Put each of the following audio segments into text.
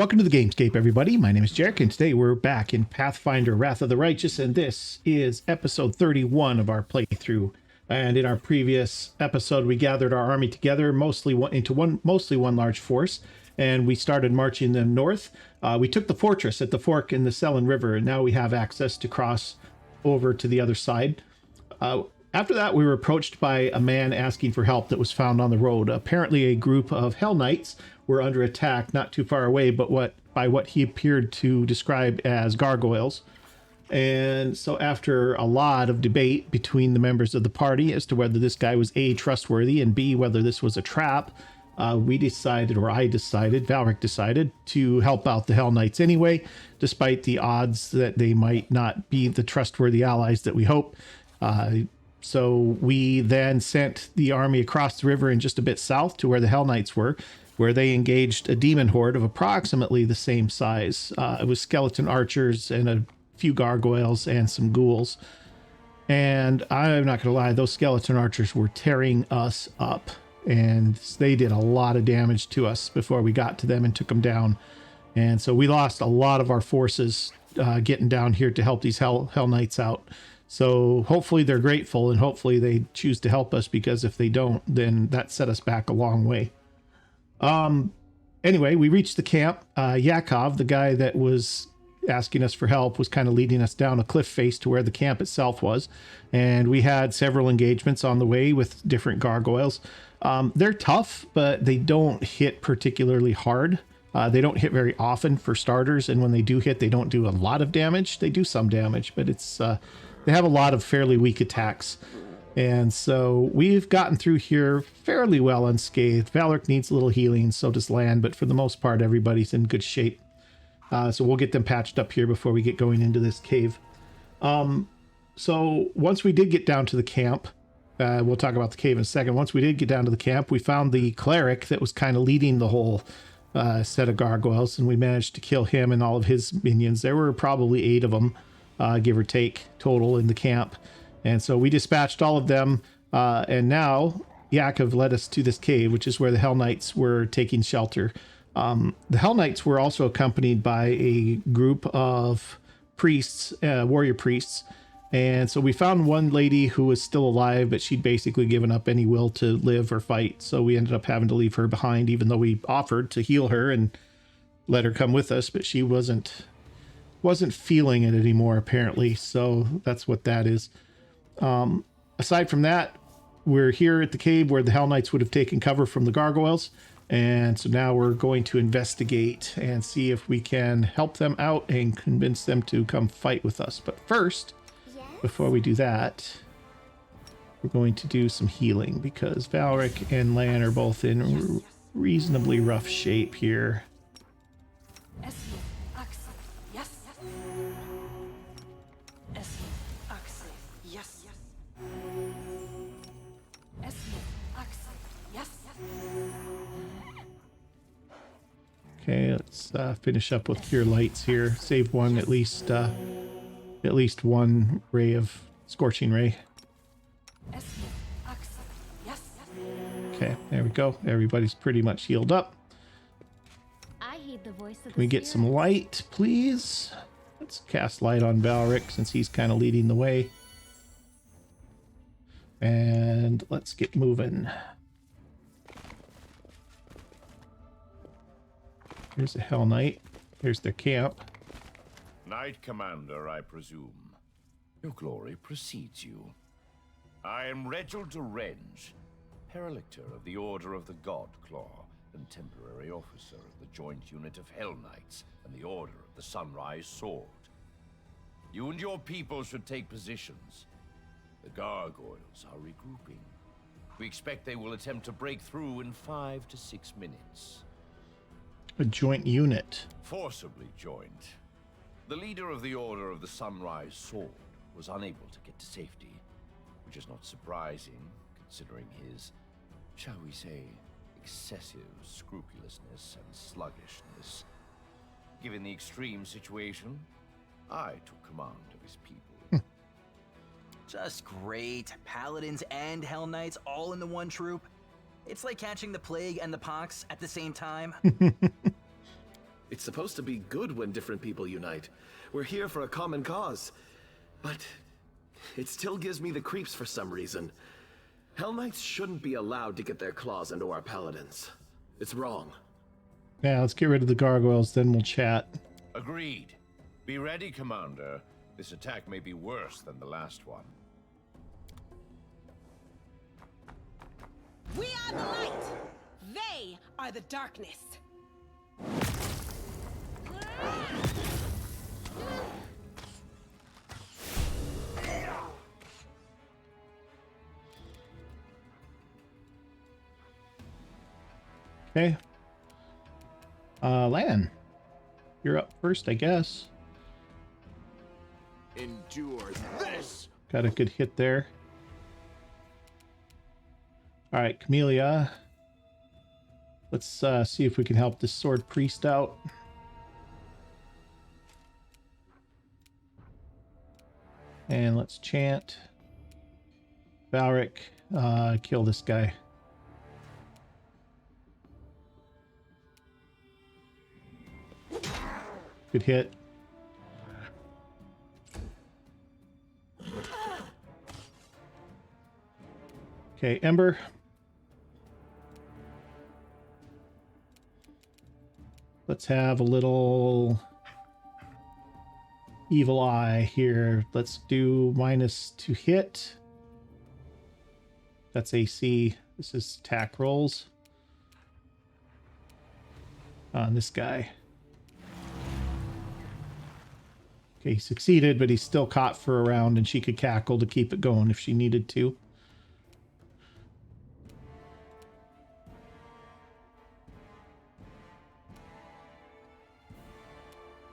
Welcome to the Gamescape, everybody. My name is Jarek, and today we're back in Pathfinder Wrath of the Righteous, and this is episode 31 of our playthrough. And in our previous episode, we gathered our army together, mostly one large force, and we started marching them north. We took the fortress at the fork in the Selin River, and now we have access to cross over to the other side. After that, we were approached by a man asking for help that was found on the road. Apparently, a group of Hellknights were under attack not too far away, but by what he appeared to describe as gargoyles. And so after a lot of debate between the members of the party as to whether this guy was A, trustworthy, and B, whether this was a trap, I decided, Valric decided to help out the Hellknights anyway, despite the odds that they might not be the trustworthy allies that we hope. So we then sent the army across the river and just a bit south to where the Hellknights were, where they engaged a demon horde of approximately the same size. It was skeleton archers and a few gargoyles and some ghouls. And I'm not going to lie, those skeleton archers were tearing us up. And they did a lot of damage to us before we got to them and took them down. And so we lost a lot of our forces getting down here to help these Hellknights out. So hopefully they're grateful and hopefully they choose to help us, because if they don't, then that set us back a long way. Anyway, we reached the camp. Yakov, the guy that was asking us for help, was kind of leading us down a cliff face to where the camp itself was. And we had several engagements on the way with different gargoyles. They're tough, but they don't hit particularly hard. They don't hit very often for starters. And when they do hit, they don't do a lot of damage. They do some damage, but it's, they have a lot of fairly weak attacks. And so we've gotten through here fairly well unscathed. Valric needs a little healing, so does Land, but for the most part, everybody's in good shape. So we'll get them patched up here before we get going into this cave. So once we did get down to the camp, we'll talk about the cave in a second. Once we did get down to the camp, we found the cleric that was kind of leading the whole set of gargoyles, and we managed to kill him and all of his minions. There were probably 8 of them. Give or take, total in the camp. And so we dispatched all of them, and now Yakov led us to this cave, which is where the Hellknights were taking shelter. The Hellknights were also accompanied by a group of priests, warrior priests, and so we found one lady who was still alive, but she'd basically given up any will to live or fight, so we ended up having to leave her behind, even though we offered to heal her and let her come with us, but she wasn't feeling it anymore, apparently. So that's what that is. Aside from that, we're here at the cave where the Hellknights would have taken cover from the gargoyles. And so now we're going to investigate and see if we can help them out and convince them to come fight with us. But first, before we do that, we're going to do some healing, because Valric and Lan are both in reasonably rough shape here. Okay, let's finish up with Cure Lights here. Save one, at least one ray of Scorching Ray. Okay, there we go. Everybody's pretty much healed up. Can we get some light, please? Let's cast light on Valric since he's kind of leading the way. And let's get moving. Here's a Hell Knight. Here's their camp. Knight Commander, I presume. Your glory precedes you. I am Reginald de Renge, Paralictor of the Order of the God Claw, and temporary officer of the joint unit of Hellknights and the Order of the Sunrise Sword. You and your people should take positions. The gargoyles are regrouping. We expect they will attempt to break through in 5 to 6 minutes. A joint unit. Forcibly joined. The leader of the Order of the Sunrise Sword was unable to get to safety, which is not surprising, considering his, shall we say, excessive scrupulousness and sluggishness. Given the extreme situation, I took command of his people. Just great. Paladins and Hell Knights all in the one troop. It's like catching the plague and the pox at the same time. It's supposed to be good when different people unite. We're here for a common cause. But it still gives me the creeps for some reason. Hellknights shouldn't be allowed to get their claws into our paladins. It's wrong. Yeah, let's get rid of the gargoyles, then we'll chat. Agreed. Be ready, Commander. This attack may be worse than the last one. We are the light. They are the darkness. Okay. Lan, you're up first, I guess. Endure this. Got a good hit there. All right, Camellia. Let's see if we can help this sword priest out. And let's chant. Valric, kill this guy. Good hit. Okay, Ember. Let's have a little evil eye here. Let's do minus to hit. That's AC. This is attack rolls. On this guy. Okay, he succeeded, but he's still caught for a round, and she could cackle to keep it going if she needed to.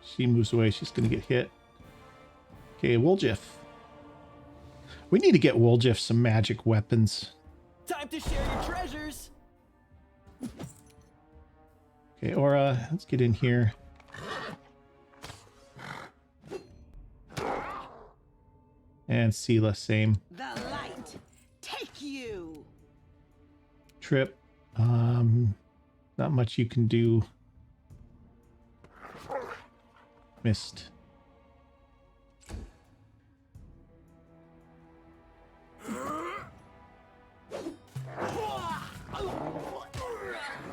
She moves away. She's going to get hit. Okay, Woljif. We need to get Woljif some magic weapons. Time to share your treasures. Okay, Aura, let's get in here. And Sela, same. The light. Take you. Trip. Not much you can do. Missed.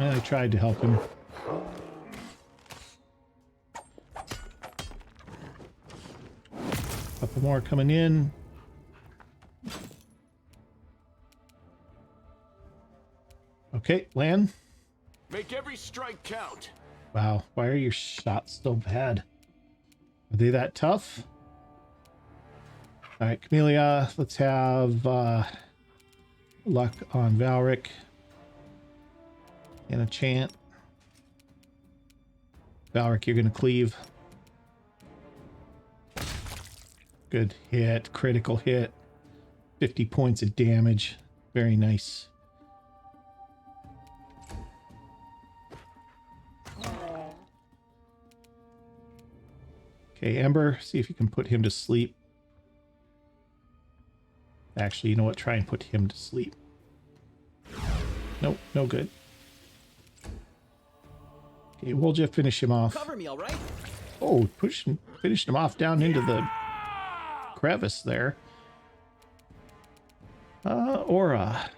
I tried to help him. Couple more coming in. Okay, Lan. Make every strike count. Wow, why are your shots so bad? Are they that tough? All right, Camellia, let's have luck on Valric. And a chant. Valric, you're going to cleave. Good hit, critical hit. 50 points of damage. Very nice. Okay, Ember, see if you can put him to sleep. Actually, you know what? Try and put him to sleep. Nope, no good. Okay, we'll just finish him off. Cover me, all right? Oh, finished him off down into the crevice there. Aura,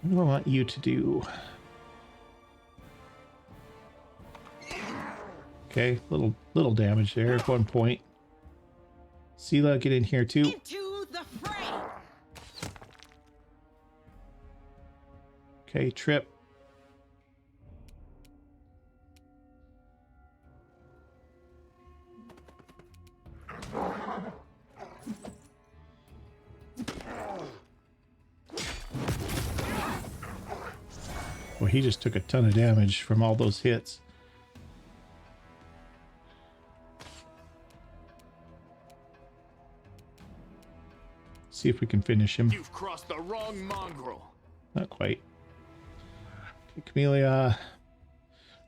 what do I want you to do? Okay, little damage there at one point. Sela, get in here too. Into the fray. Okay, Trip. Well, he just took a ton of damage from all those hits. See if we can finish him. You've crossed the wrong mongrel. Not quite. Okay, Camellia,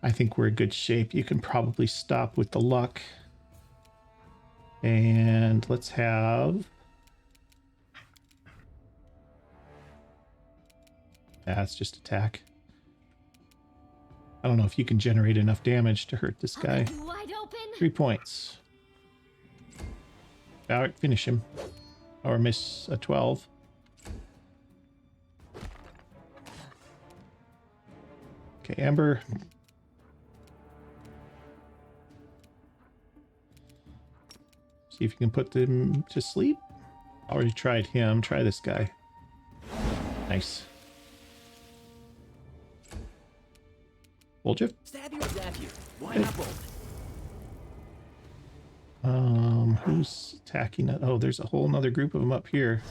I think we're in good shape. You can probably stop with the luck. And let's have... That's just attack. I don't know if you can generate enough damage to hurt this guy. Wide open. 3 points. Valric, finish him. Or miss a 12. Okay, Amber. See if you can put them to sleep. Already tried him. Try this guy. Nice. Woljeff? Stab you or zap you. Why not both? Who's attacking it? Oh, there's a whole nother group of them up here.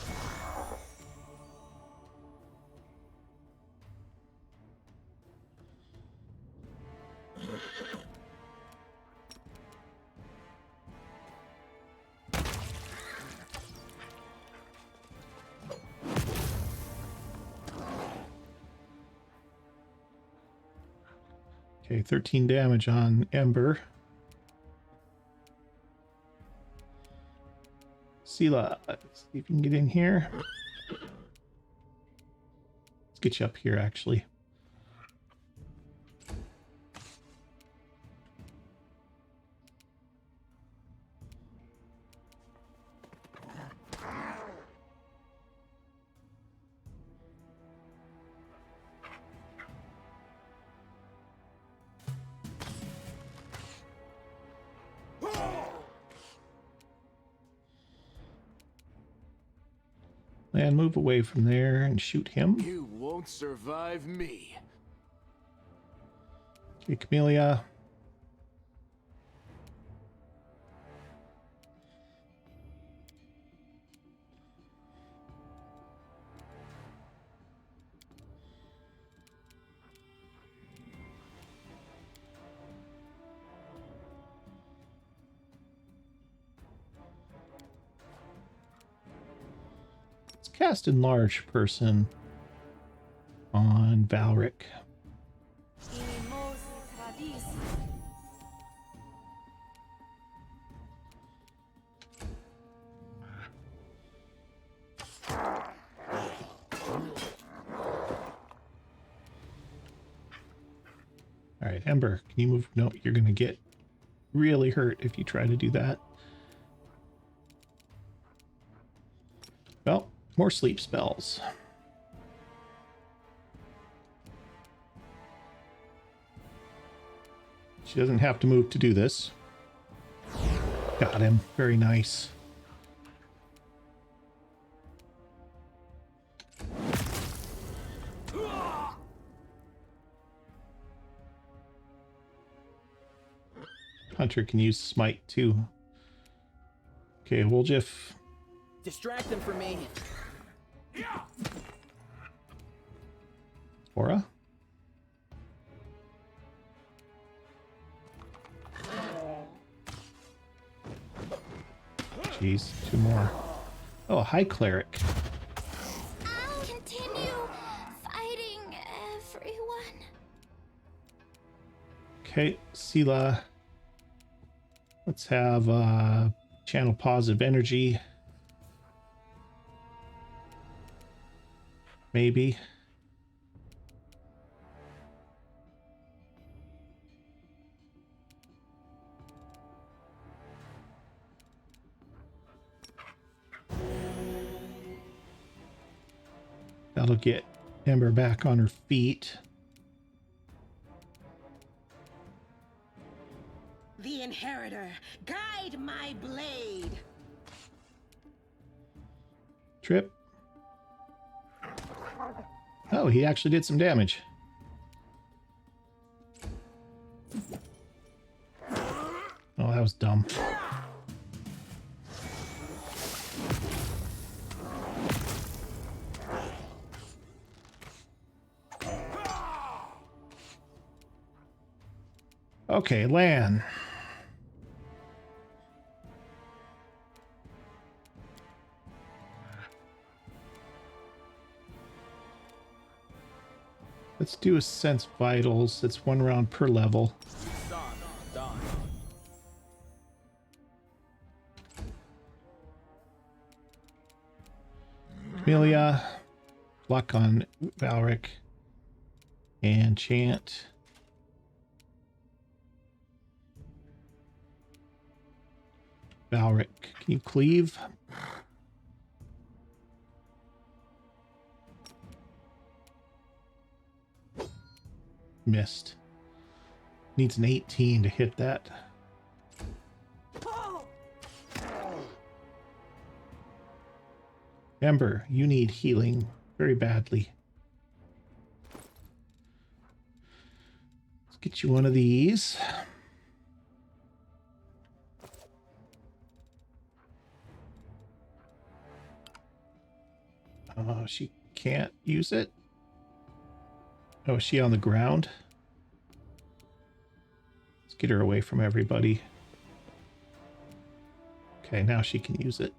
Okay, 13 damage on Ember. Sela, let's see if you can get in here. Let's get you up here, actually. And move away from there and shoot him. You won't survive me. Okay, Camellia. Cast Enlarge Person on Valric. Alright, Ember, can you move? No, you're going to get really hurt if you try to do that. Well, more sleep spells. She doesn't have to move to do this. Got him. Very nice. Hunter can use smite too. Okay, Woljeff. Distract them from me. Aura. Jeez, 2 more. Oh, a high cleric. I'll continue fighting everyone. Okay, Sela. Let's have channel positive energy. Maybe. That'll get Ember back on her feet. The Inheritor, guide my blade. Trip. Oh, he actually did some damage. Oh, that was dumb. Okay, Lan. Let's do a sense vitals. That's 1 round per level. Camellia, luck on Valric, and chant. Valric, can you cleave? Missed. Needs an 18 to hit that. Ember, you need healing very badly. Let's get you one of these. Oh, she can't use it. Oh, is she on the ground? Let's get her away from everybody. Okay, now she can use it.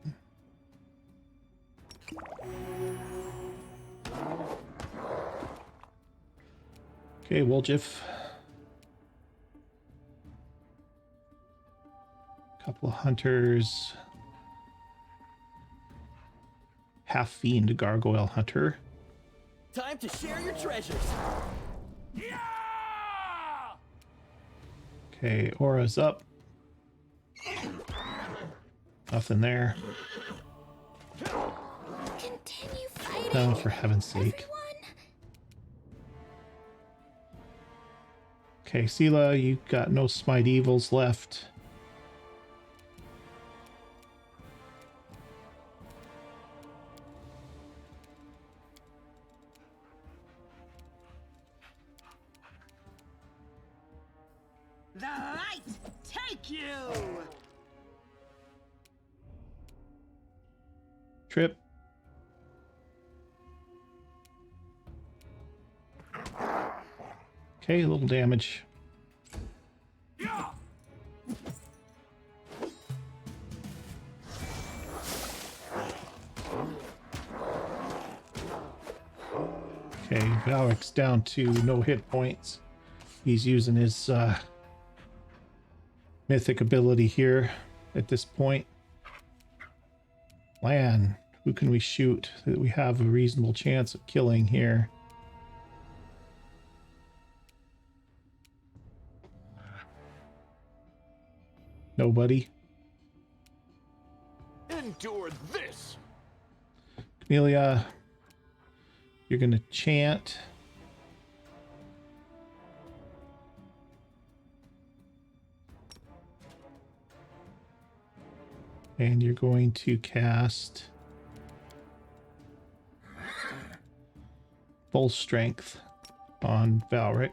Okay, Woljif. Couple of hunters. Half-fiend gargoyle hunter. Time to share your treasures. Okay, aura's up. Nothing there. Continue fighting. No, for heaven's sake. Everyone. Okay, Sela, you got no smite evils left. The light take you! Trip. Okay, a little damage. Okay, Valric's down to no hit points. He's using his mythic ability here at this point. Lan, who can we shoot that we have a reasonable chance of killing here? Nobody. Endure this. Camellia, you're going to chant. And you're going to cast Full Strength on Valric.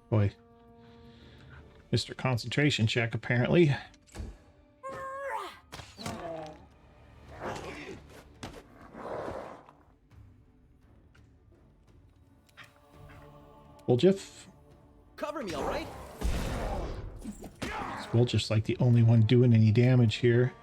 Boy. Mr. Concentration check, apparently. Woljif. Cover me, all right? Woljif's like the only one doing any damage here.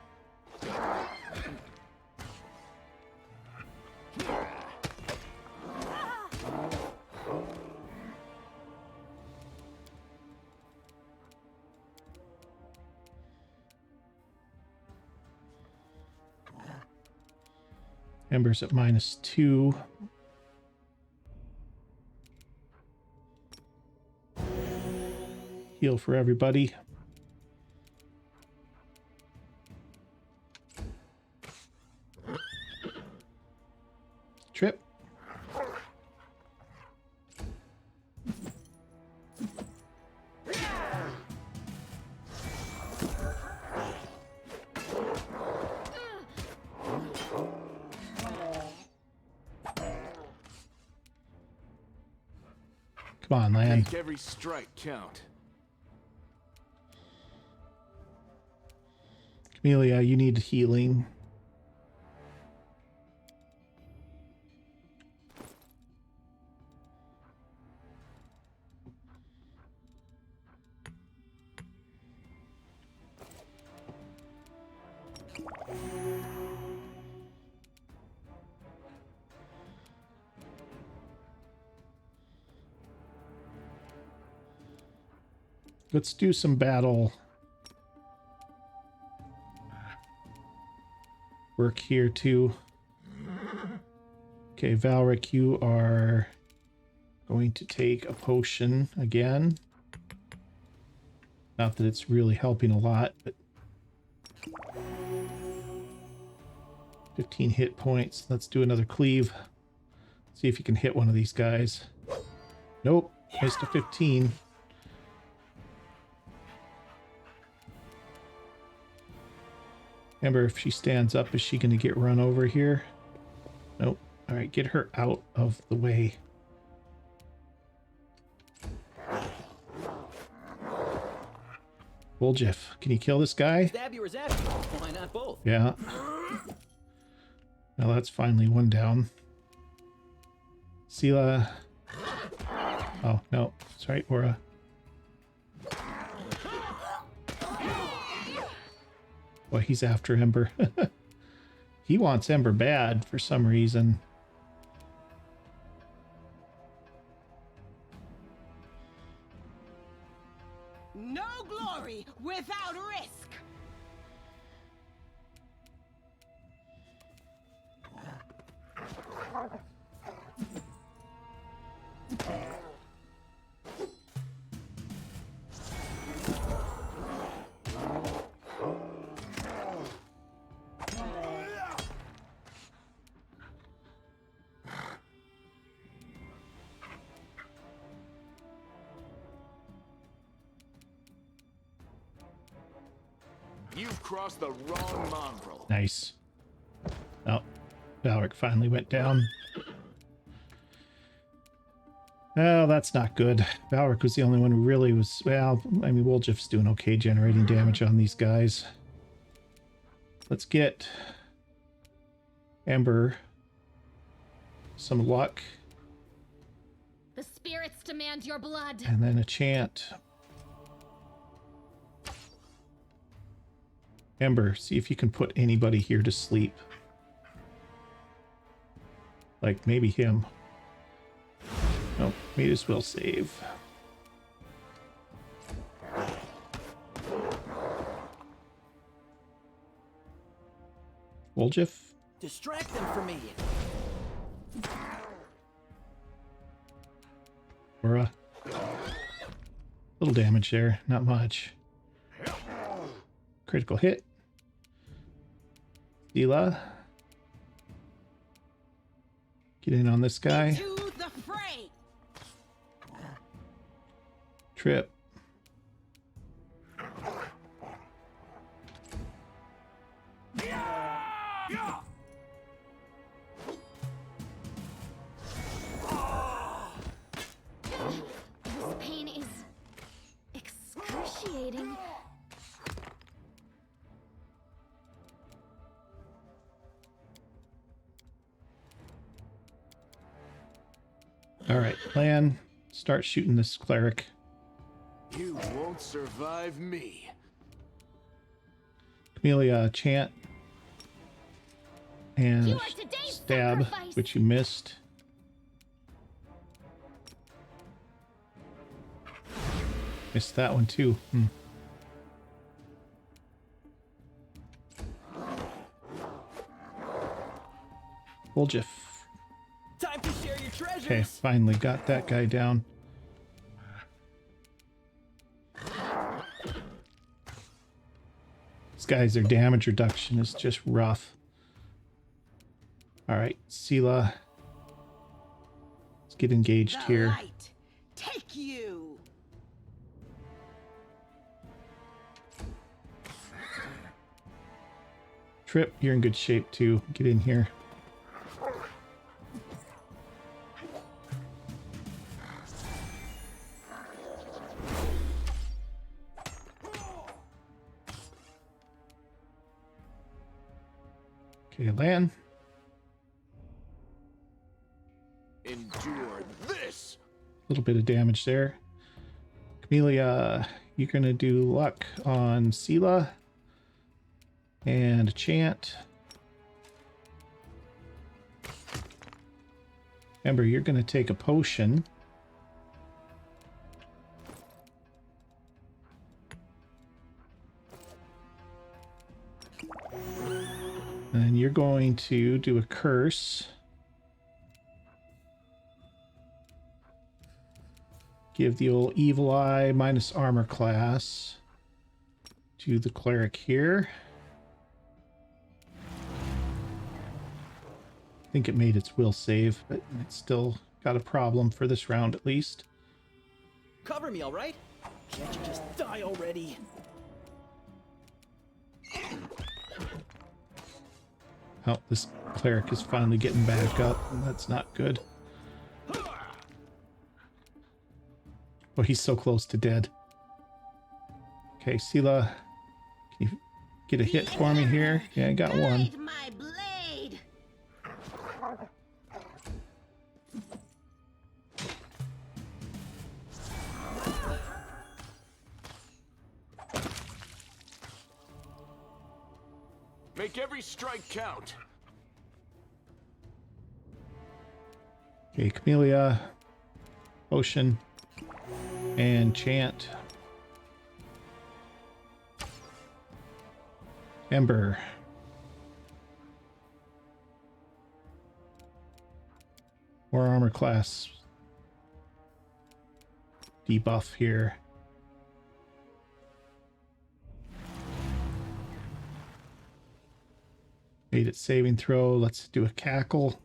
Ember's at -2. Heal for everybody. Trip. Come on, Lan. Make every strike count. Camellia, you need healing. Let's do some battle work here too. Okay, Valric, you are going to take a potion again. Not that it's really helping a lot, but 15 hit points. Let's do another cleave. See if you can hit one of these guys. Nope, missed a 15. Remember, if she stands up, is she going to get run over here? Nope. All right, get her out of the way. Woljif, can you kill this guy? Stab you or zap you. Why not both? Yeah. Now that's finally one down. Sela. Oh, no. Sorry, Aura. Boy, he's after Ember. He wants Ember bad for some reason. No glory without risk. You've crossed the wrong mongrel. Nice. Oh, Valric finally went down. Oh, that's not good. Valric was the only one who really was... Well, I mean, Woljif's doing okay generating damage on these guys. Let's get Ember some luck. The spirits demand your blood. And then a chant. Ember, see if you can put anybody here to sleep. Like maybe him. Nope, Matus will save. Woljif? Distract them from me. Aura. Little damage there, not much. Critical hit. Sela. Get in on this guy. Into the fray. Trip. This pain is excruciating. All right, plan. Start shooting this cleric. You won't survive me. Camellia, chant. And You are today's stab, sacrifice. which you missed. Missed that one too. Woljif. Time to share your treasures. Okay, finally got that guy down. These guys, their damage reduction is just rough. Alright, Sela. Let's get engaged The here. light. Take you. Trip, you're in good shape too. Get in here. Okay, land. Endure this. A little bit of damage there. Camellia, you're going to do luck on Sela. And a chant. Ember, you're going to take a potion. And you're going to do a curse. Give the old evil eye minus armor class. to the cleric here. I think it made its will save, but it's still got a problem for this round at least. Cover me, all right? Can't you just die already? Oh, this cleric is finally getting back up, and that's not good. Oh, he's so close to dead. Okay, Sela, can you get a hit for me here? Yeah, I got one. Guide my blade. Make every strike count. Okay, Camellia, Potion, and Chant. Ember. More armor class debuff here. Made it saving throw. Let's do a cackle.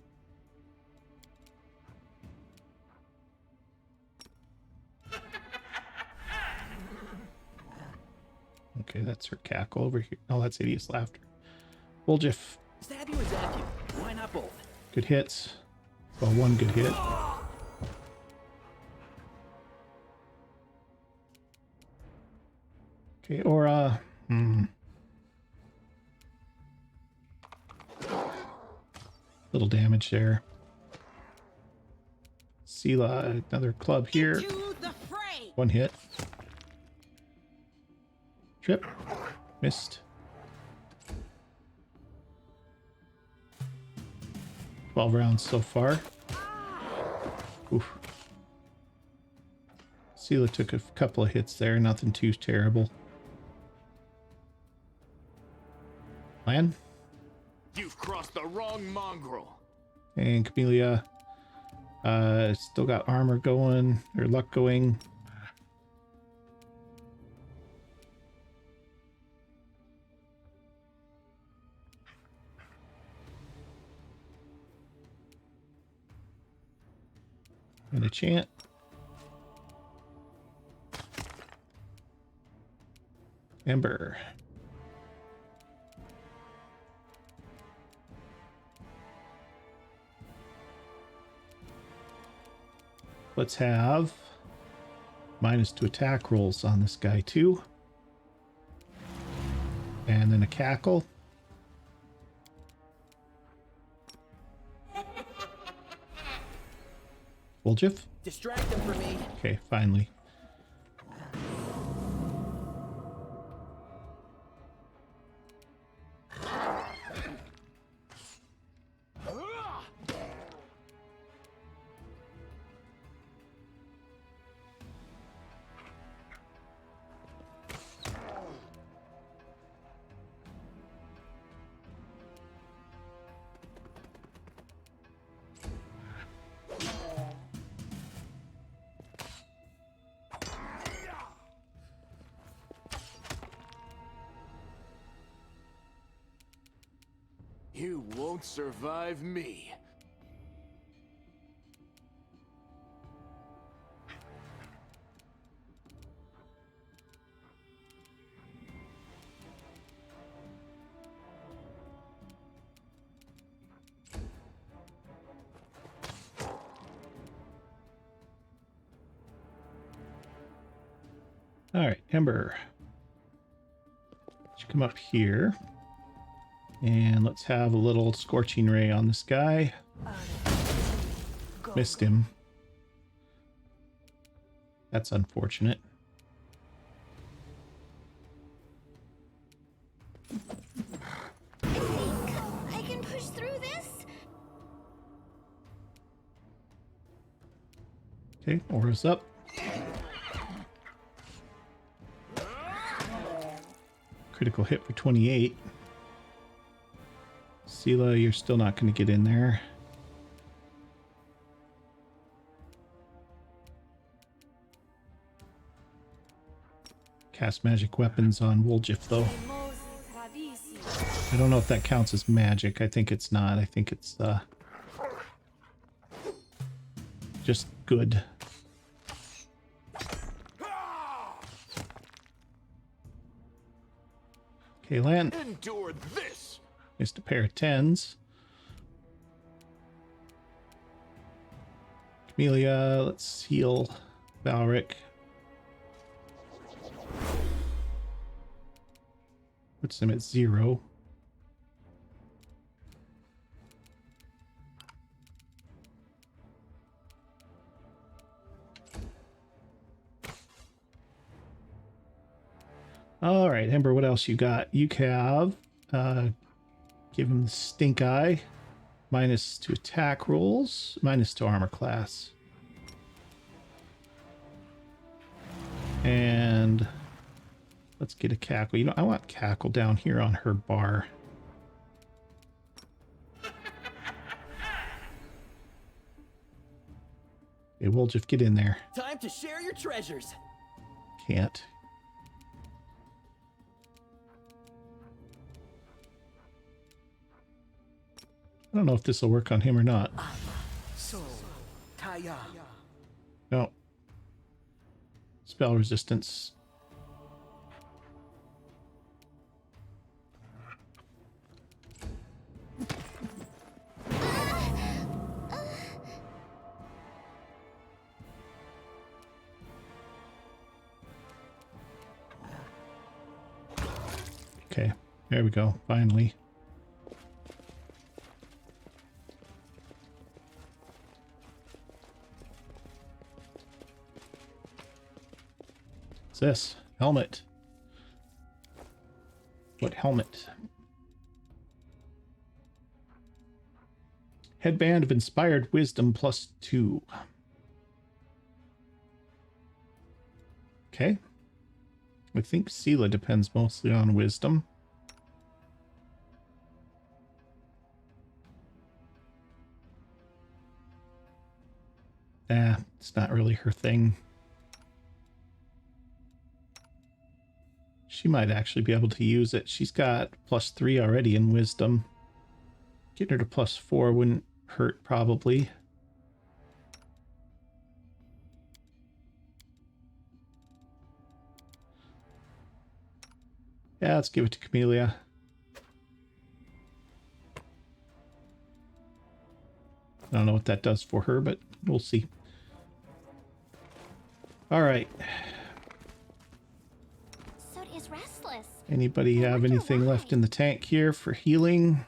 Okay, that's her cackle over here. Oh, that's hideous laughter. Woljiff. Stab you or zap you? Why not both? Good hits. Well, one good hit. Okay, Aura. Little damage there. Sela, another club here. To the fray. One hit. Trip. Missed. 12 rounds so far. Oof. Sela took a couple of hits there. Nothing too terrible. Lan. You've crossed the wrong mongrel. And Camellia. Still got armor going. Or luck going. And a chant. Ember. Let's have -2 attack rolls on this guy too. And then a cackle. Woljiff? Distract them for me. Okay, finally. You won't survive me. All right, Ember. Should come up here. And let's have a little scorching ray on this guy. Missed him. That's unfortunate. I can push through this? Okay, aura's up. Critical hit for 28. Sela, you're still not going to get in there. Cast magic weapons on Woljif, though. I don't know if that counts as magic. I think it's not. I think it's just good. Okay, land. Endure this. Missed a pair of 10s. Camellia, let's heal Valric. Puts him at 0. All right, Ember, what else you got? You have, give him the stink eye, minus to attack rolls, minus to armor class. And let's get a cackle. You know, I want cackle down here on her bar. Okay, we'll just get in there. Time to share your treasures. Can't. I don't know if this will work on him or not. So, Kaya. No. Spell resistance. Okay, there we go, finally. What's this? Helmet. What helmet? Headband of Inspired Wisdom +2. Okay. I think Sela depends mostly on wisdom. It's not really her thing. She might actually be able to use it. She's got +3 already in wisdom. Getting her to +4 wouldn't hurt, probably. Yeah, let's give it to Camellia. I don't know what that does for her, but we'll see. All right. Sud is restless. Anybody have anything left in the tank here for healing?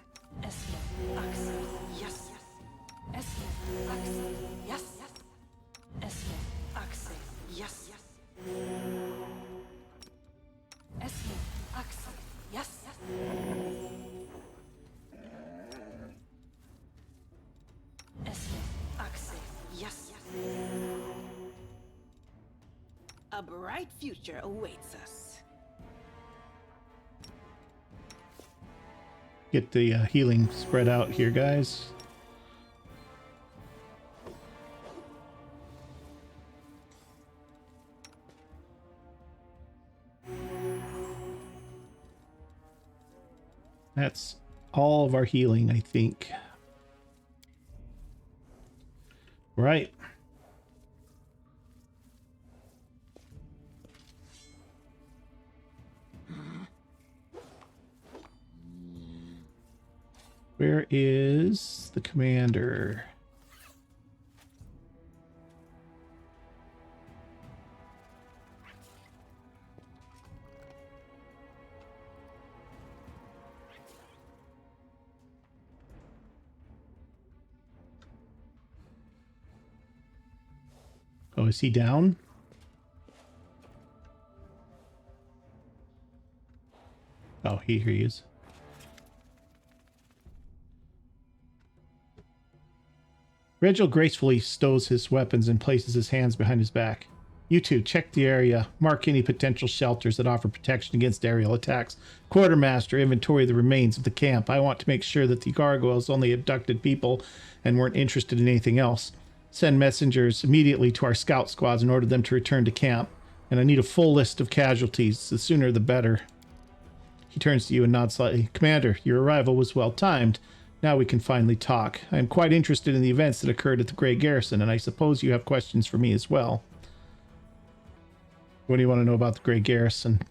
A bright future awaits us. Get the healing spread out here, guys. That's all of our healing, I think. Right. Where is the commander? Oh, is he down? Oh, here he is. Regil gracefully stows his weapons and places his hands behind his back. You two, check the area. Mark any potential shelters that offer protection against aerial attacks. Quartermaster, inventory the remains of the camp. I want to make sure that the gargoyles only abducted people and weren't interested in anything else. Send messengers immediately to our scout squads and order them to return to camp. and I need a full list of casualties. The sooner the better. He turns to you and nods slightly. Commander, your arrival was well timed. Now we can finally talk. I am quite interested in the events that occurred at the Grey Garrison, and I suppose you have questions for me as well. What do you want to know about the Grey Garrison?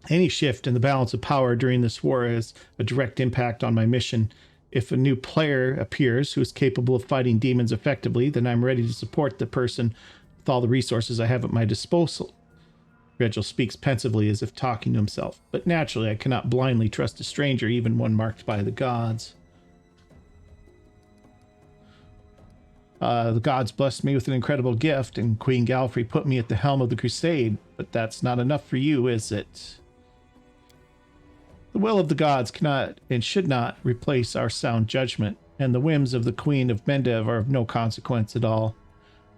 Any shift in the balance of power during this war has a direct impact on my mission. If a new player appears who is capable of fighting demons effectively, then I'm ready to support the person with all the resources I have at my disposal. Regil speaks pensively as if talking to himself, but naturally I cannot blindly trust a stranger, even one marked by the gods. The gods blessed me with an incredible gift, and Queen Galfrey put me at the helm of the crusade, but that's not enough for you, is it? The will of the gods cannot and should not replace our sound judgment, and the whims of the Queen of Mendev are of no consequence at all.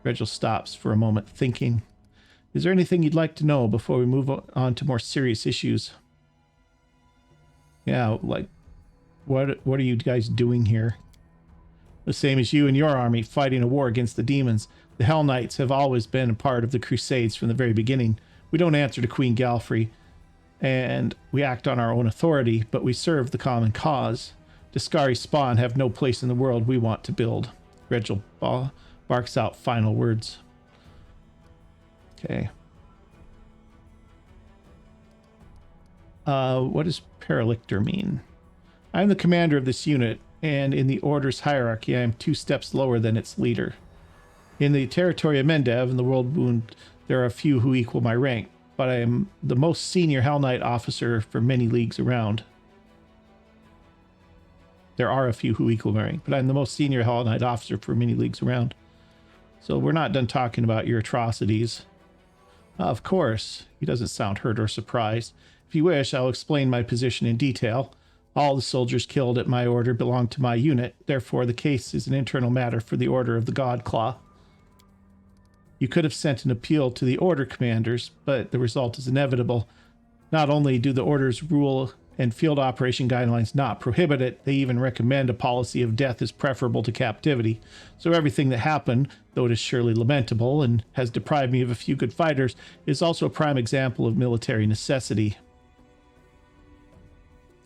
Regil stops for a moment, thinking. Is there anything you'd like to know before we move on to more serious issues? Yeah, like, what are you guys doing here? The same as you and your army, fighting a war against the demons. The Hellknights have always been a part of the Crusades from the very beginning. We don't answer to Queen Galfrey, and we act on our own authority, but we serve the common cause. Discari's spawn have no place in the world we want to build. Regil barks out final words. Okay. What does Paralictor mean? I'm the commander of this unit, and in the Order's hierarchy, I am 2 steps lower than its leader. In the territory of Mendev and the World Wound, there are a few who equal my rank, but I am the most senior Hell Knight officer for many leagues around. There are a few who equal my rank, but I'm the most senior Hell Knight officer for many leagues around. So we're not done talking about your atrocities. Of course. He doesn't sound hurt or surprised. If you wish, I'll explain my position in detail. All the soldiers killed at my order belong to my unit. Therefore, the case is an internal matter for the Order of the Godclaw. You could have sent an appeal to the Order commanders, but the result is inevitable. Not only do the Order's rule and field operation guidelines not prohibit it, they even recommend a policy of death is preferable to captivity. So everything that happened, though it is surely lamentable and has deprived me of a few good fighters, is also a prime example of military necessity.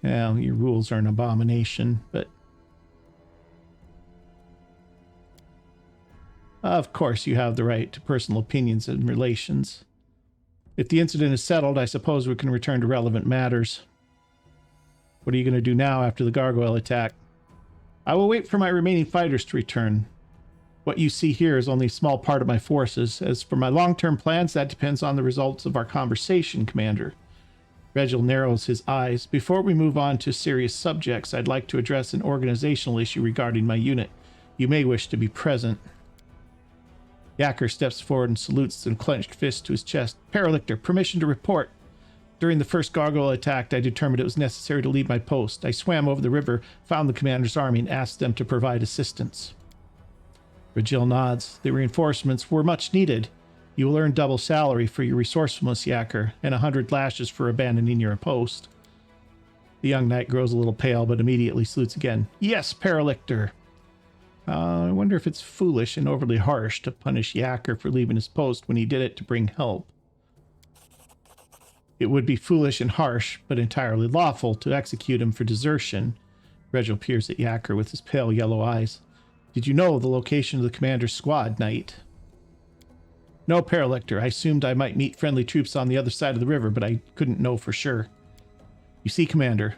Well, your rules are an abomination, but... Of course, you have the right to personal opinions and relations. If the incident is settled, I suppose we can return to relevant matters. What are you going to do now after the gargoyle attack? I will wait for my remaining fighters to return. What you see here is only a small part of my forces. As for my long-term plans, that depends on the results of our conversation, Commander. Regil narrows his eyes. Before we move on to serious subjects, I'd like to address an organizational issue regarding my unit. You may wish to be present. Yacker steps forward and salutes and clenched fist to his chest. Paralictor, permission to report. During the first gargoyle attack, I determined it was necessary to leave my post. I swam over the river, found the commander's army, and asked them to provide assistance. Regil nods. The reinforcements were much needed. You will earn double salary for your resourcefulness, Yacker, and 100 lashes for abandoning your post. The young knight grows a little pale, but immediately salutes again. Yes, Paralictor. I wonder if it's foolish and overly harsh to punish Yacker for leaving his post when he did it to bring help. It would be foolish and harsh, but entirely lawful to execute him for desertion. Regil peers at Yacker with his pale yellow eyes. Did you know the location of the commander's squad, Knight? No, Paralictor. I assumed I might meet friendly troops on the other side of the river, but I couldn't know for sure. You see, Commander,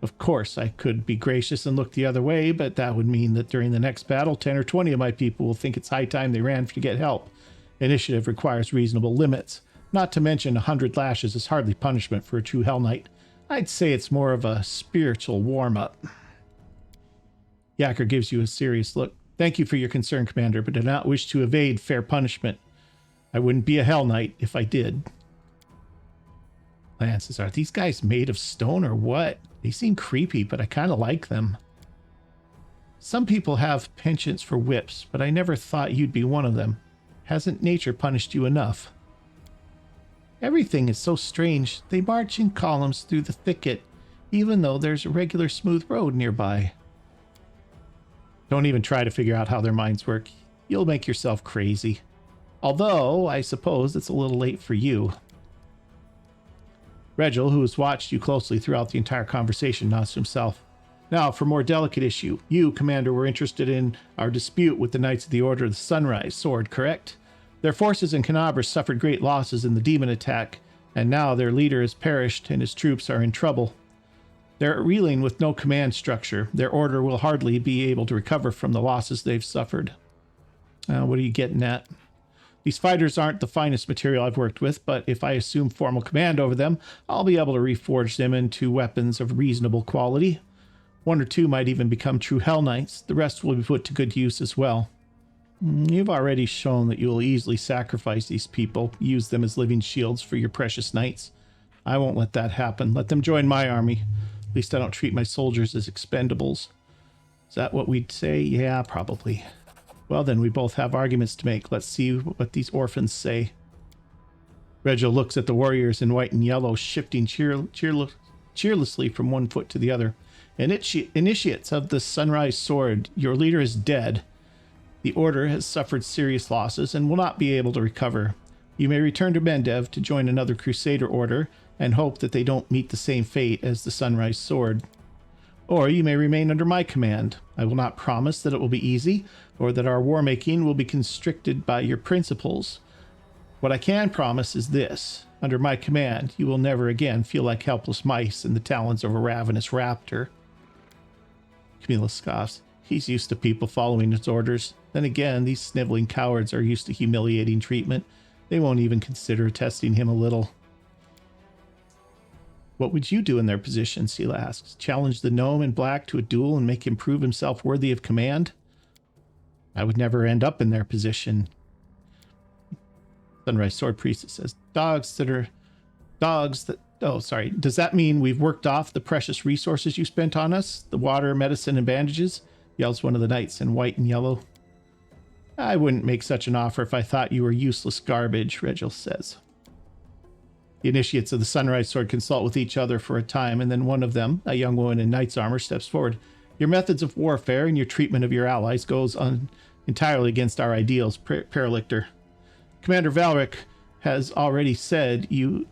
of course I could be gracious and look the other way, but that would mean that during the next battle, 10 or 20 of my people will think it's high time they ran to get help. Initiative requires reasonable limits. Not to mention 100 lashes is hardly punishment for a true Hell Knight. I'd say it's more of a spiritual warm-up. Yacker gives you a serious look. Thank you for your concern, Commander, but I do not wish to evade fair punishment. I wouldn't be a Hell Knight if I did. Lances, are these guys made of stone or what? They seem creepy, but I kind of like them. Some people have penchants for whips, but I never thought you'd be one of them. Hasn't nature punished you enough? Everything is so strange. They march in columns through the thicket, even though there's a regular smooth road nearby. Don't even try to figure out how their minds work. You'll make yourself crazy. Although, I suppose it's a little late for you. Regil, who has watched you closely throughout the entire conversation, nods to himself. Now, for a more delicate issue. You, Commander, were interested in our dispute with the Knights of the Order of the Sunrise Sword, correct? Their forces in Canabras suffered great losses in the demon attack, and now their leader has perished and his troops are in trouble. They're reeling with no command structure. Their order will hardly be able to recover from the losses they've suffered. What are you getting at? These fighters aren't the finest material I've worked with, but if I assume formal command over them, I'll be able to reforge them into weapons of reasonable quality. One or two might even become true Hellknights. The rest will be put to good use as well. You've already shown that you will easily sacrifice these people, use them as living shields for your precious knights. I won't let that happen. Let them join my army. At least I don't treat my soldiers as expendables. Is that what we'd say? Yeah, probably. Well, then we both have arguments to make. Let's see what these orphans say. Regil looks at the warriors in white and yellow, shifting cheerlessly from one foot to the other. Initiates of the Sunrise Sword, your leader is dead. The Order has suffered serious losses and will not be able to recover. You may return to Mendev to join another Crusader Order and hope that they don't meet the same fate as the Sunrise Sword. Or you may remain under my command. I will not promise that it will be easy, or that our war-making will be constricted by your principles. What I can promise is this. Under my command, you will never again feel like helpless mice in the talons of a ravenous raptor. Camilla scoffs. He's used to people following his orders. Then again, these sniveling cowards are used to humiliating treatment. They won't even consider testing him a little. What would you do in their position? Sela asks. Challenge the gnome in black to a duel and make him prove himself worthy of command? I would never end up in their position. Sunrise Sword Priestess says, does that mean we've worked off the precious resources you spent on us? The water, medicine, and bandages? Yells one of the knights in white and yellow. I wouldn't make such an offer if I thought you were useless garbage, Regil says. The initiates of the Sunrise Sword consult with each other for a time, and then one of them, a young woman in knight's armor, steps forward. Your methods of warfare and your treatment of your allies goes entirely against our ideals, Paralictor. Commander Valric has already said to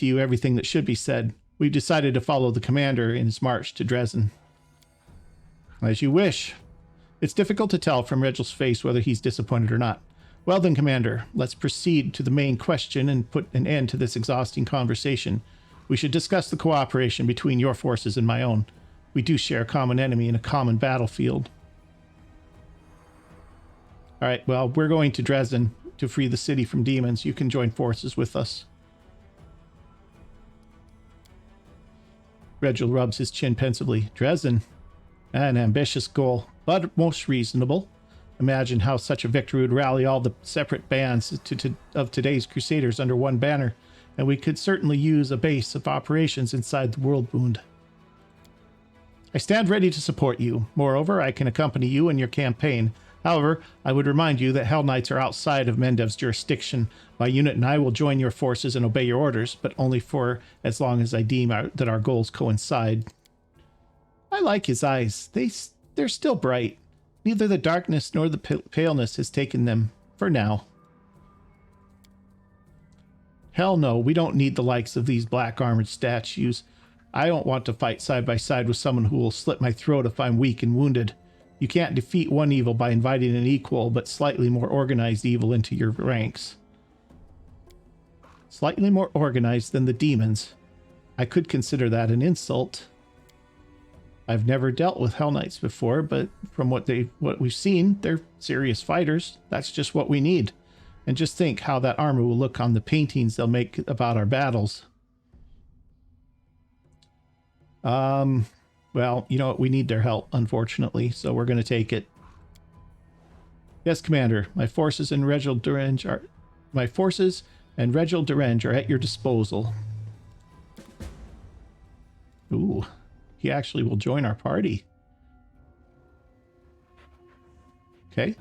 you everything that should be said. We've decided to follow the commander in his march to Dresden. As you wish. It's difficult to tell from Regil's face whether he's disappointed or not. Well then, Commander, let's proceed to the main question and put an end to this exhausting conversation. We should discuss the cooperation between your forces and my own. We do share a common enemy and a common battlefield. All right, well, we're going to Dresden to free the city from demons. You can join forces with us. Regil rubs his chin pensively. Dresden? An ambitious goal, but most reasonable. Imagine how such a victory would rally all the separate bands of today's Crusaders under one banner, and we could certainly use a base of operations inside the World Wound. I stand ready to support you. Moreover, I can accompany you in your campaign. However, I would remind you that Hellknights are outside of Mendev's jurisdiction. My unit and I will join your forces and obey your orders, but only for as long as I deem that our goals coincide. I like his eyes. They're still bright. Neither the darkness nor the paleness has taken them, for now. Hell no, we don't need the likes of these black armored statues. I don't want to fight side by side with someone who will slit my throat if I'm weak and wounded. You can't defeat one evil by inviting an equal but slightly more organized evil into your ranks. Slightly more organized than the demons. I could consider that an insult. I've never dealt with Hellknights before, but from what we've seen, they're serious fighters. That's just what we need. And just think how that armor will look on the paintings they'll make about our battles. Well, you know what? We need their help, unfortunately, so we're going to take it. Yes, Commander. My forces and Regil Durenge are at your disposal. Ooh. He actually will join our party. Okay.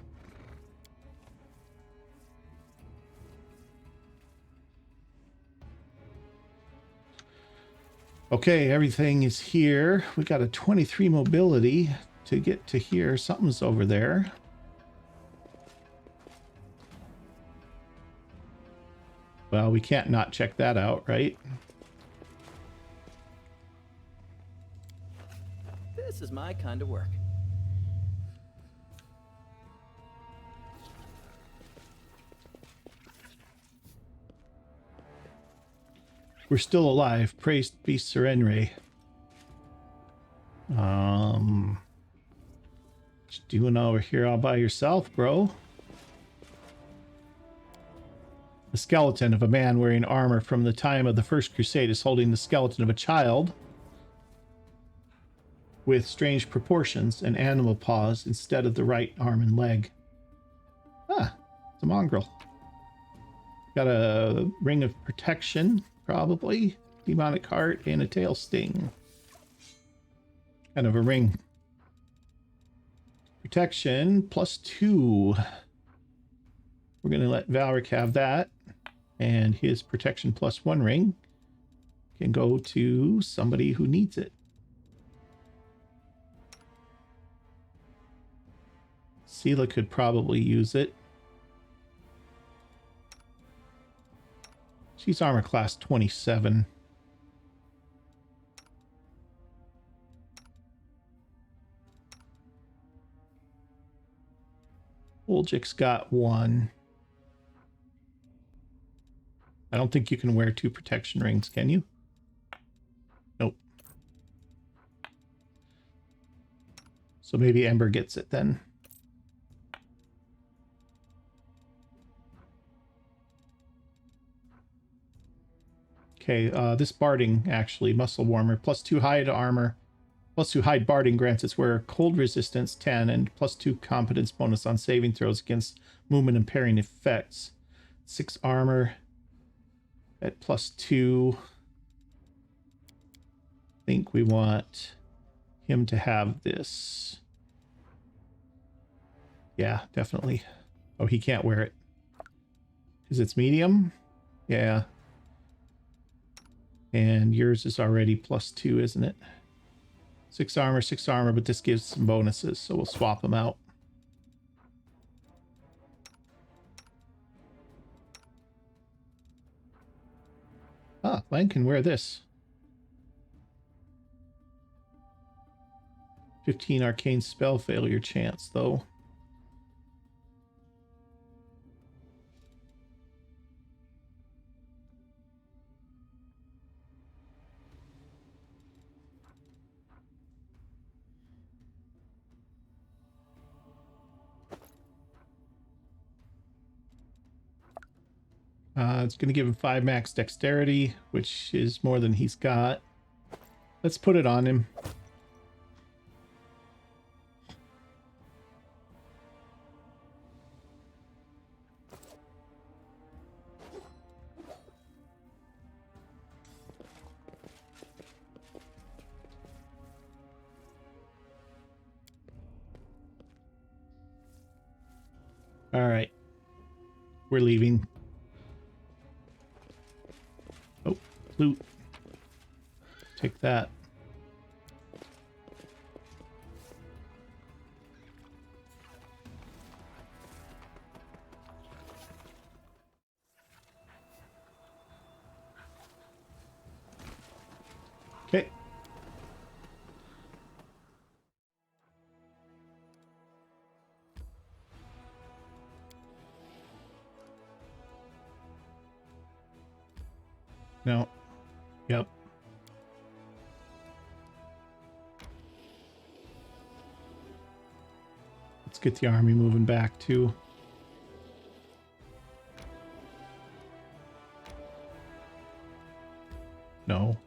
Okay, everything is here. We got a 23 mobility to get to here. Something's over there. Well, we can't not check that out, right? This is my kind of work. We're still alive. Praised be Serenre. What you doing over here all by yourself, bro? The skeleton of a man wearing armor from the time of the First Crusade is holding the skeleton of a child with strange proportions and animal paws instead of the right arm and leg. Ah, it's a mongrel. Got a ring of protection, probably. Demonic heart and a tail sting. Kind of a ring. Protection +2. We're going to let Valric have that. And his protection +1 ring can go to somebody who needs it. Sela could probably use it. She's armor class 27. Oljik's got 1. I don't think you can wear 2 protection rings, can you? Nope. So maybe Ember gets it then. Okay, this barding, actually, muscle warmer, +2 hide armor, +2 hide barding grants its wearer cold resistance 10 and +2 competence bonus on saving throws against movement impairing effects. 6 armor at +2. I think we want him to have this. Yeah, definitely. Oh, he can't wear it. Because it's medium? Yeah. And yours is already +2, isn't it? 6 armor, but this gives some bonuses, so we'll swap them out. Ah, Lang can wear this. 15 arcane spell failure chance, though. It's going to give him 5 max dexterity, which is more than he's got. Let's put it on him. All right. We're leaving. Oh, loot. Take that. Okay. No. Yep. Let's get the army moving back too. No.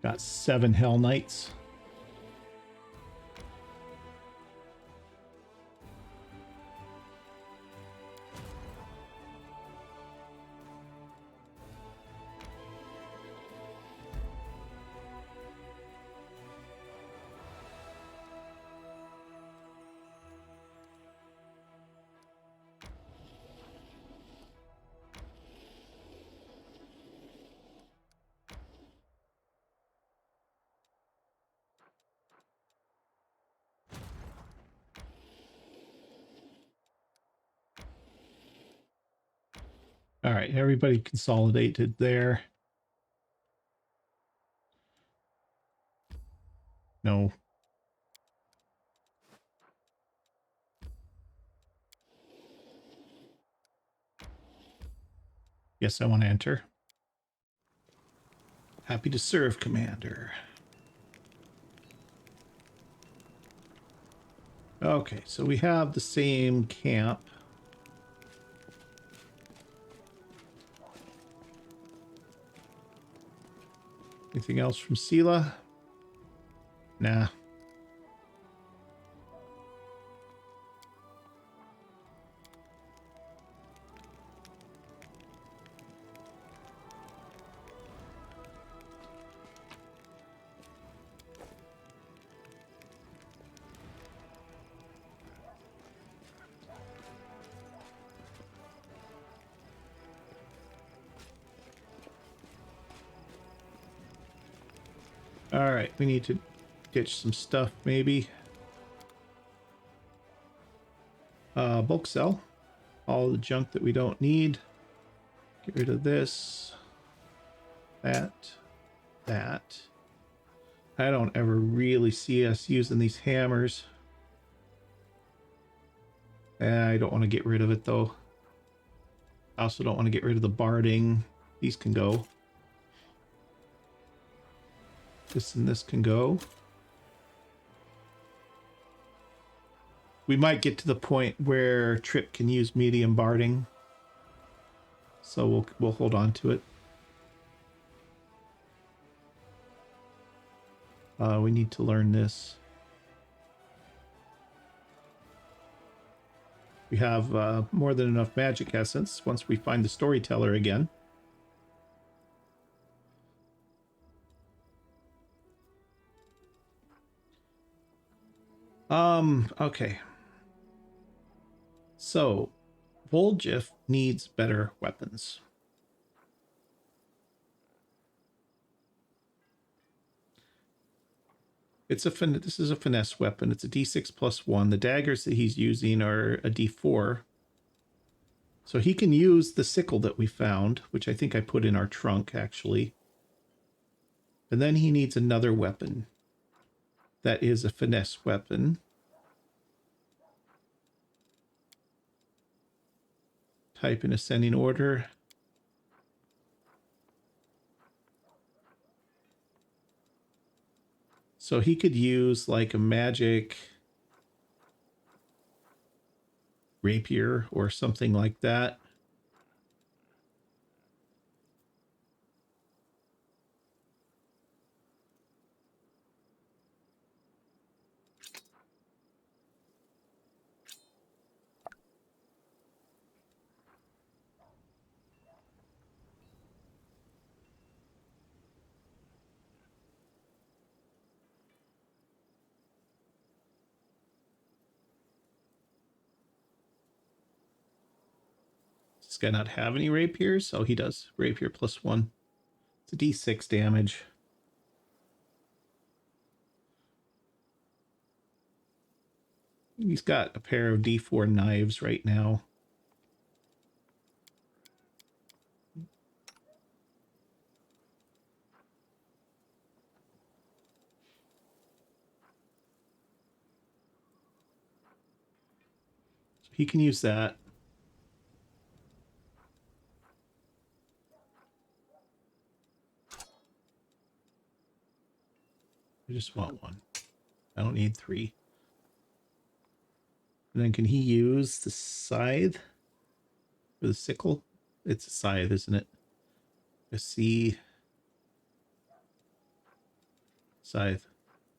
Got 7 Hellknights. All right, everybody consolidated there. No. Yes, I want to enter. Happy to serve, Commander. Okay, so we have the same camp. Anything else from Sela? Nah. All right, we need to ditch some stuff, maybe. Bulk sell. All the junk that we don't need. Get rid of this. That. I don't ever really see us using these hammers. I don't want to get rid of it, though. I also don't want to get rid of the barding. These can go. This and this can go. We might get to the point where Trip can use medium barding. So we'll hold on to it. We need to learn this. We have more than enough magic essence once we find the storyteller again. Okay. So, Vol'jif needs better weapons. This is a finesse weapon. It's a D6 plus 1. The daggers that he's using are a D4. So he can use the sickle that we found, which I think I put in our trunk, actually. And then he needs another weapon. That is a finesse weapon. Type in ascending order. So he could use like a magic rapier or something like that. Does this guy not have any rapiers? Oh, he does. Rapier plus 1. It's a D6 damage. He's got a pair of D4 knives right now. So he can use that. I just want 1. I don't need 3. And then can he use the scythe? Or the sickle? It's a scythe, isn't it? A C. Scythe.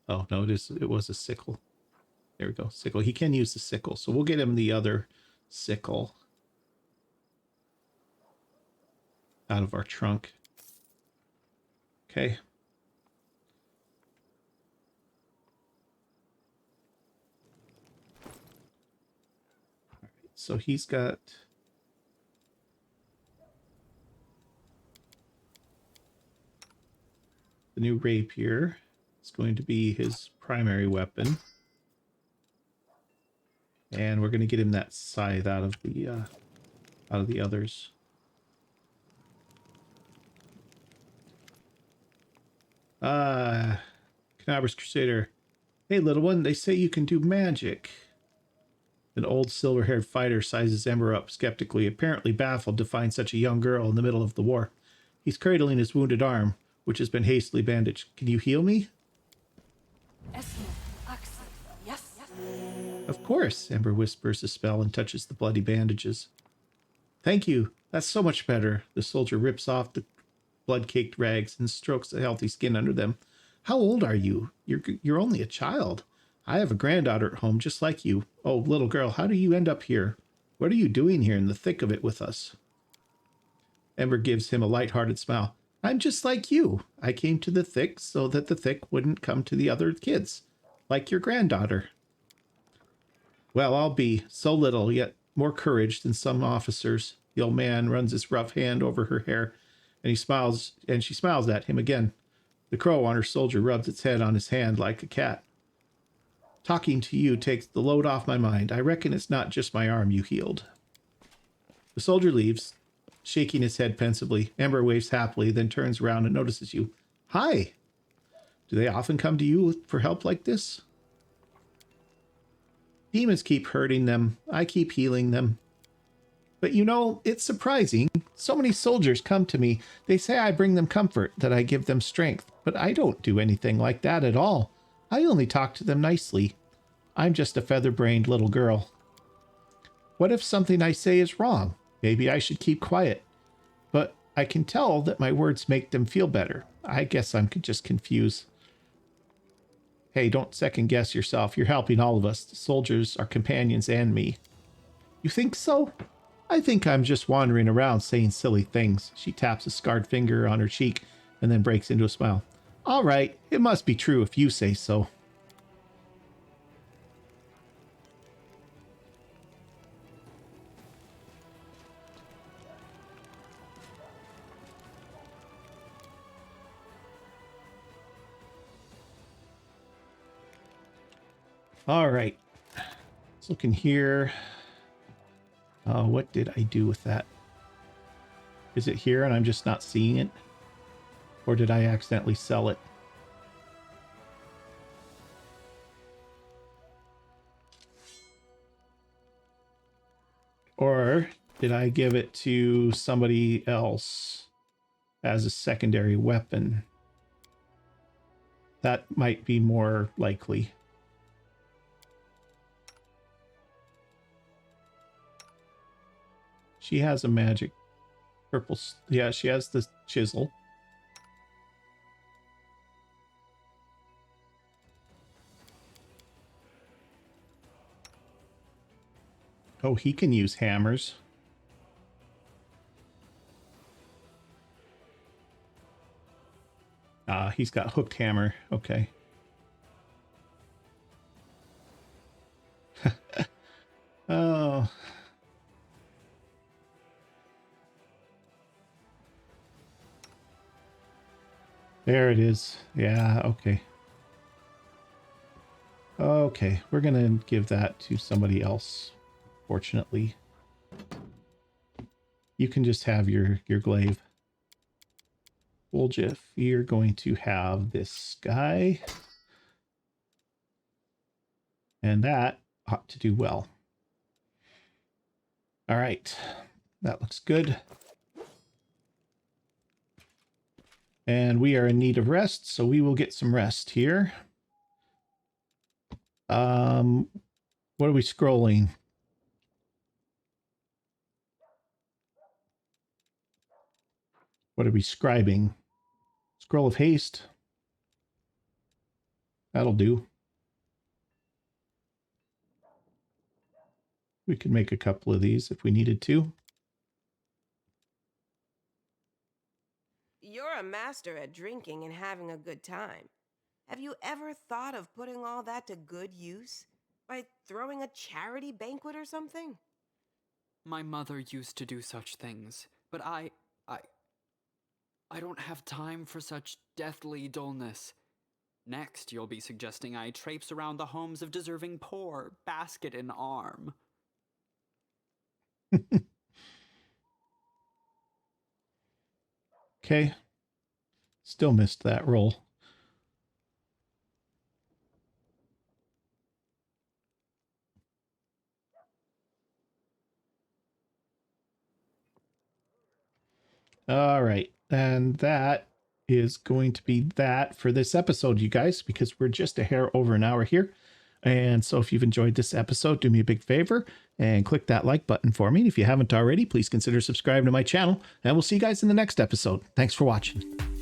Oh, no, it was a sickle. There we go. Sickle. He can use the sickle. So we'll get him the other sickle out of our trunk. Okay. All right. So he's got the new rapier. It's going to be his primary weapon. And we're going to get him that scythe out of the others. Canabrus Crusader. Hey, little one, they say you can do magic. An old silver-haired fighter sizes Ember up skeptically, apparently baffled to find such a young girl in the middle of the war. He's cradling his wounded arm, which has been hastily bandaged. Can you heal me? Yes. Of course, Ember whispers a spell and touches the bloody bandages. Thank you. That's so much better. The soldier rips off the blood-caked rags and strokes the healthy skin under them. How old are you? You're only a child. I have a granddaughter at home just like you. Oh, little girl, how do you end up here? What are you doing here in the thick of it with us? Ember gives him a light-hearted smile. I'm just like you. I came to the thick so that the thick wouldn't come to the other kids, like your granddaughter. Well, I'll be so little, yet more courage than some officers. The old man runs his rough hand over her hair, and she smiles at him again. The crow on her soldier rubs its head on his hand like a cat. Talking to you takes the load off my mind. I reckon it's not just my arm you healed. The soldier leaves, shaking his head pensively. Ember waves happily, then turns around and notices you. Hi! Do they often come to you for help like this? Demons keep hurting them. I keep healing them. But you know, it's surprising. So many soldiers come to me. They say I bring them comfort, that I give them strength. But I don't do anything like that at all. I only talk to them nicely. I'm just a feather-brained little girl. What if something I say is wrong? Maybe I should keep quiet. But I can tell that my words make them feel better. I guess I'm just confused. Hey, don't second-guess yourself. You're helping all of us. The soldiers, our companions, and me. You think so? I think I'm just wandering around saying silly things. She taps a scarred finger on her cheek and then breaks into a smile. All right, it must be true if you say so. All right. Let's look in here. What did I do with that? Is it here and I'm just not seeing it? Or did I accidentally sell it? Or did I give it to somebody else as a secondary weapon? That might be more likely. She has a magic purple. Yeah, she has the chisel. Oh, he can use hammers. He's got hooked hammer. Okay. Oh. There it is. Yeah, okay. Okay, we're gonna give that to somebody else, fortunately. You can just have your glaive. Woljiff, you're going to have this guy. And that ought to do well. All right, that looks good. And we are in need of rest, so we will get some rest here. What are we scrolling? What are we scribing? Scroll of haste. That'll do. We could make a couple of these if we needed to. You're a master at drinking and having a good time. Have you ever thought of putting all that to good use? By throwing a charity banquet or something? My mother used to do such things, but I don't have time for such deathly dullness. Next, you'll be suggesting I traipse around the homes of deserving poor, basket in arm. Okay. Still missed that roll. All right. And that is going to be that for this episode, you guys, because we're just a hair over an hour here. And so if you've enjoyed this episode, do me a big favor and click that like button for me. And if you haven't already, please consider subscribing to my channel, and we'll see you guys in the next episode. Thanks for watching.